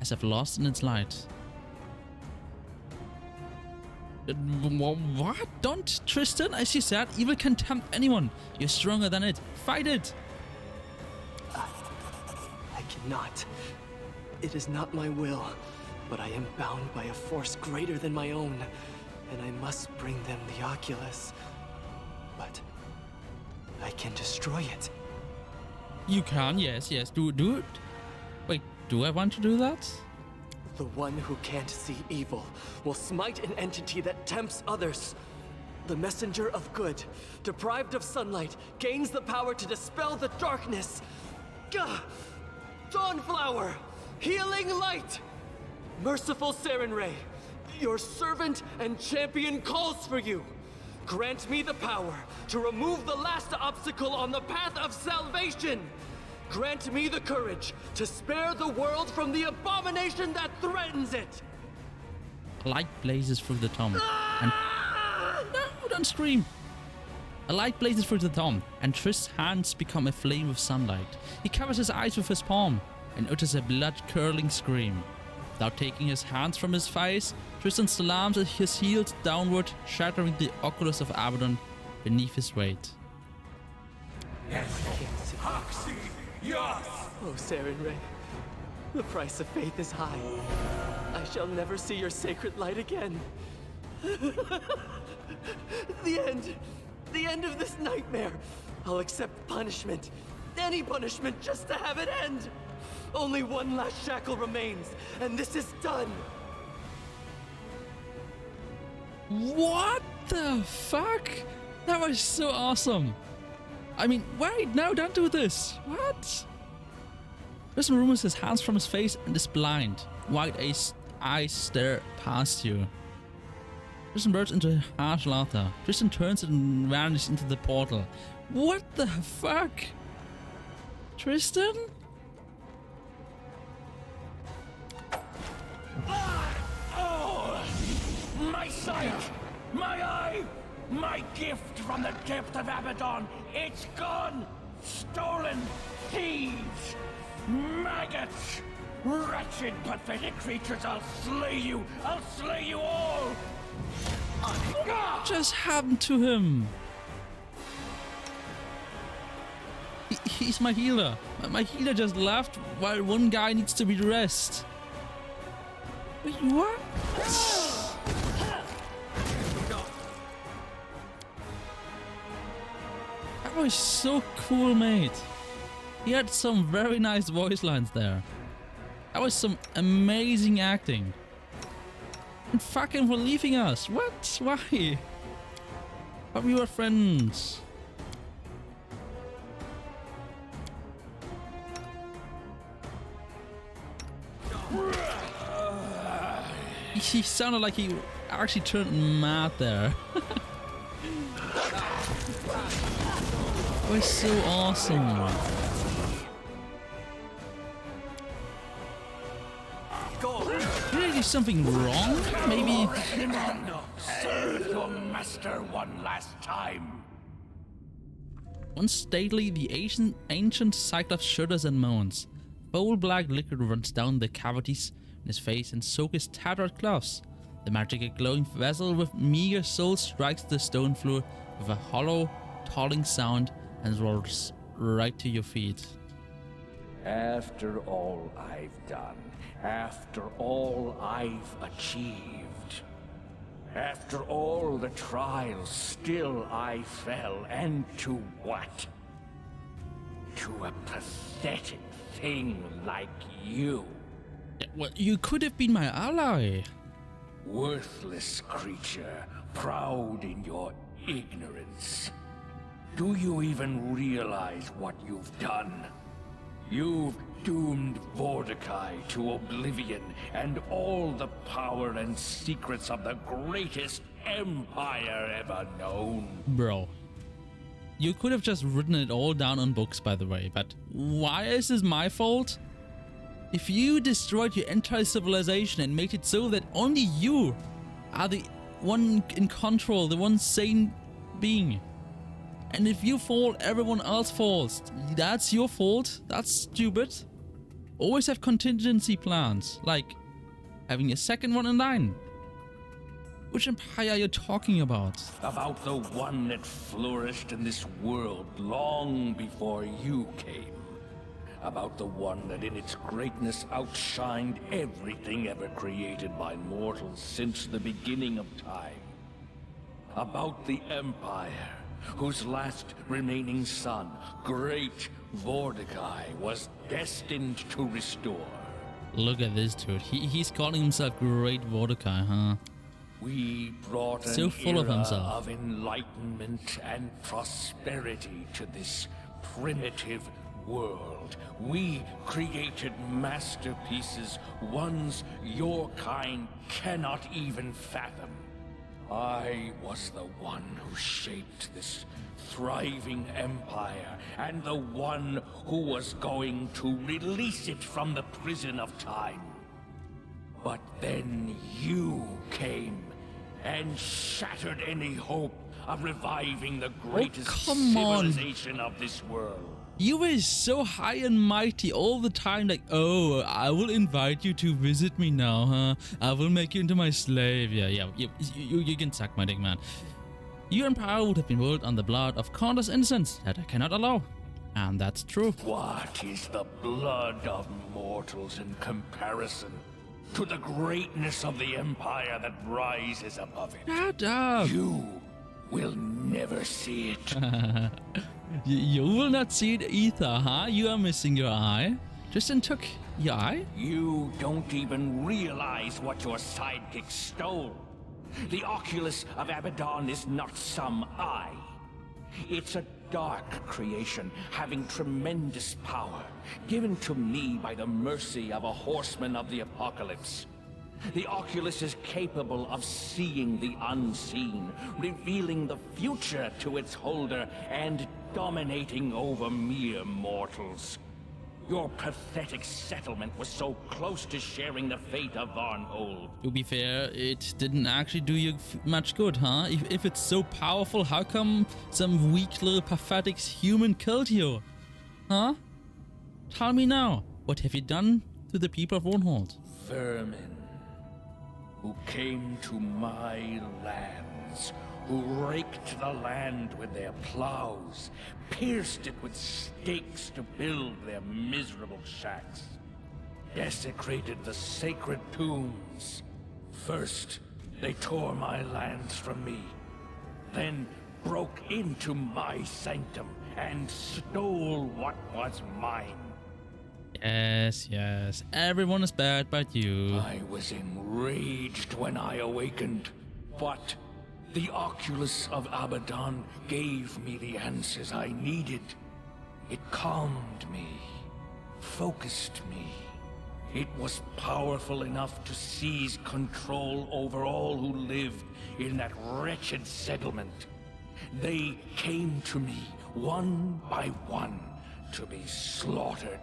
as if lost in its light. What? Don't, Tristan? As you said, evil can tempt anyone. You're stronger than it. Fight it! I cannot. It is not my will, but I am bound by a force greater than my own, and I must bring them the Oculus. But I can destroy it. You can, yes. Do it. Wait, do I want to do that? The one who can't see evil will smite an entity that tempts others. The messenger of good, deprived of sunlight, gains the power to dispel the darkness. Gah! Dawnflower! Healing light! Merciful Sarenrae, your servant and champion calls for you. Grant me the power to remove the last obstacle on the path of salvation. Grant me the courage to spare the world from the abomination that threatens it. A light blazes through the tomb. And no, don't scream. A light blazes through the tomb, and Trist's hands become a flame of sunlight. He covers his eyes with his palm and utters a blood-curdling scream. Without taking his hands from his face, Tristan slams his heels downward, shattering the Oculus of Abaddon beneath his weight. Yes, Hasuki, yes! Oh, Sarenrae, the price of faith is high. I shall never see your sacred light again. The end of this nightmare. I'll accept punishment, any punishment, just to have it end. Only one last shackle remains, and this is done. What the fuck? That was so awesome. I mean, wait, no, don't do this. What? Tristan removes his hands from his face and is blind. White eyes stare past you. Tristan bursts into harsh laughter. Tristan turns and vanishes into the portal. What the fuck? Tristan? Oh! My sight! My eye! My gift from the depth of Abaddon! It's gone! Stolen! Thieves! Maggots! Wretched, pathetic creatures! I'll slay you! I'll slay you all! What just happened to him? He's my healer. My healer just left while one guy needs to be dressed. Wait, what? That was so cool, mate. He had some very nice voice lines there. That was some amazing acting. And fuck him for leaving us. What? Why? But we were friends. He sounded like he actually turned mad there. It was so awesome. Did I do something wrong? Maybe. Serve your master one last time. Once stately, the ancient Cyclops shudders and moans. Foul black liquid runs down the cavities in his face and soaks his tattered cloths. The magical glowing vessel with meager soul strikes the stone floor with a hollow, tolling sound and rolls right to your feet. After all I've done, after all I've achieved, after all the trials, still I fell, and to what? To a pathetic thing like you. Well, you could have been my ally. Worthless creature, proud in your ignorance. Do you even realize what you've done? You've doomed Vordakai to oblivion and all the power and secrets of the greatest empire ever known. Bro, you could have just written it all down on books, by the way, but why is this my fault? If you destroyed your entire civilization and made it so that only you are the one in control, the one sane being, and if you fall, everyone else falls, that's your fault? That's stupid. Always have contingency plans, like having a second one in line. Which empire are you talking about? About the one that flourished in this world long before you came. About the one that in its greatness outshined everything ever created by mortals since the beginning of time. About the Empire, whose last remaining son, Great Mordecai, was destined to restore. Look at this dude. He's calling himself Great Mordecai, huh? We brought So an full of era himself. of enlightenment and prosperity to this primitive world. We created masterpieces, ones your kind cannot even fathom. I was the one who shaped this thriving empire, and the one who was going to release it from the prison of time. But then you came and shattered any hope of reviving the greatest come on. civilization of this world. You were so high and mighty all the time, like, oh, I will invite you to visit me now, huh? I will make you into my slave. Yeah, you can suck my dick, man. Your empire would have been built on the blood of countless innocents that I cannot allow. And that's true. What is the blood of mortals in comparison to the greatness of the empire that rises above it? Shut up. You will never see it. You will not see it either, huh? You are missing your eye. Tristan took your eye? You don't even realize what your sidekick stole. The Oculus of Abaddon is not some eye. It's a dark creation having tremendous power, given to me by the mercy of a horseman of the apocalypse. The Oculus is capable of seeing the unseen, revealing the future to its holder, and dominating over mere mortals. Your pathetic settlement was so close to sharing the fate of Varnhold. To be fair, it didn't actually do you much good, huh? If it's so powerful, how come some weak little pathetic human killed you? Huh? Tell me now, what have you done to the people of Varnhold? Vermin, who came to my lands, who raked the land with their plows, pierced it with stakes to build their miserable shacks, desecrated the sacred tombs. First, they tore my lands from me, then broke into my sanctum and stole what was mine. Yes, everyone is bad but you. I was enraged when I awakened, but the Oculus of Abaddon gave me the answers I needed. It calmed me, focused me. It was powerful enough to seize control over all who lived in that wretched settlement. They came to me, one by one, to be slaughtered.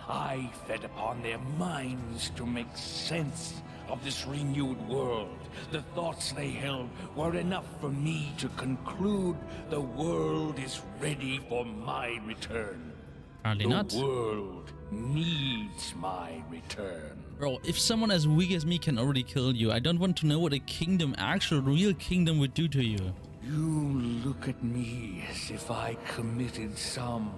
I fed upon their minds to make sense of this renewed world. The thoughts they held were enough for me to conclude the world is ready for my return. Apparently not. The world needs my return. Bro, if someone as weak as me can already kill you, I don't want to know what a kingdom, actual real kingdom, would do to you. You look at me as if I committed some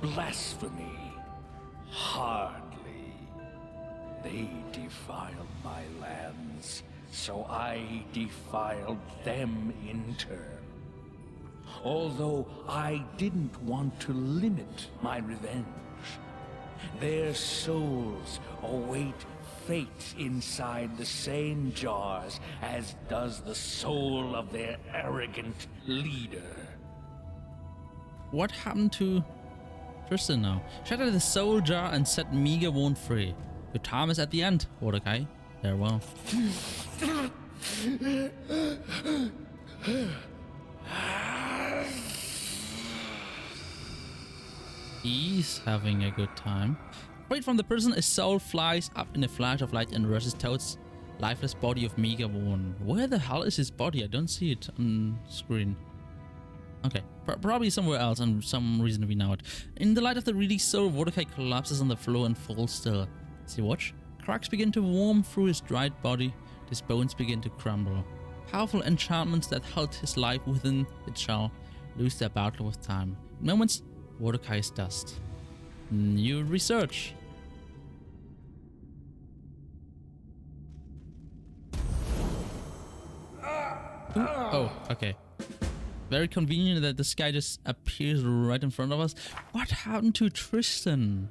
blasphemy. Hardly. They defiled my lands, so I defiled them in turn. Although I didn't want to limit my revenge. Their souls await fate inside the same jars as does the soul of their arrogant leader. What happened to Tristan now? Shatter the soul jar and set Megawarn free. Your time is at the end, Mordecai. Farewell. He's having a good time. Freed from the prison, a soul flies up in a flash of light and rushes towards lifeless body of Megawarn. Where the hell is his body? I don't see it on screen. Okay, probably somewhere else and some reason we know it. In the light of the released soul, Mordecai collapses on the floor and falls still. As you watch, cracks begin to warm through his dried body, his bones begin to crumble. Powerful enchantments that held his life within it shall lose their battle with time. In moments, Mordecai is dust. New research. Ooh, oh, okay. Very convenient that this guy just appears right in front of us. What happened to Tristan?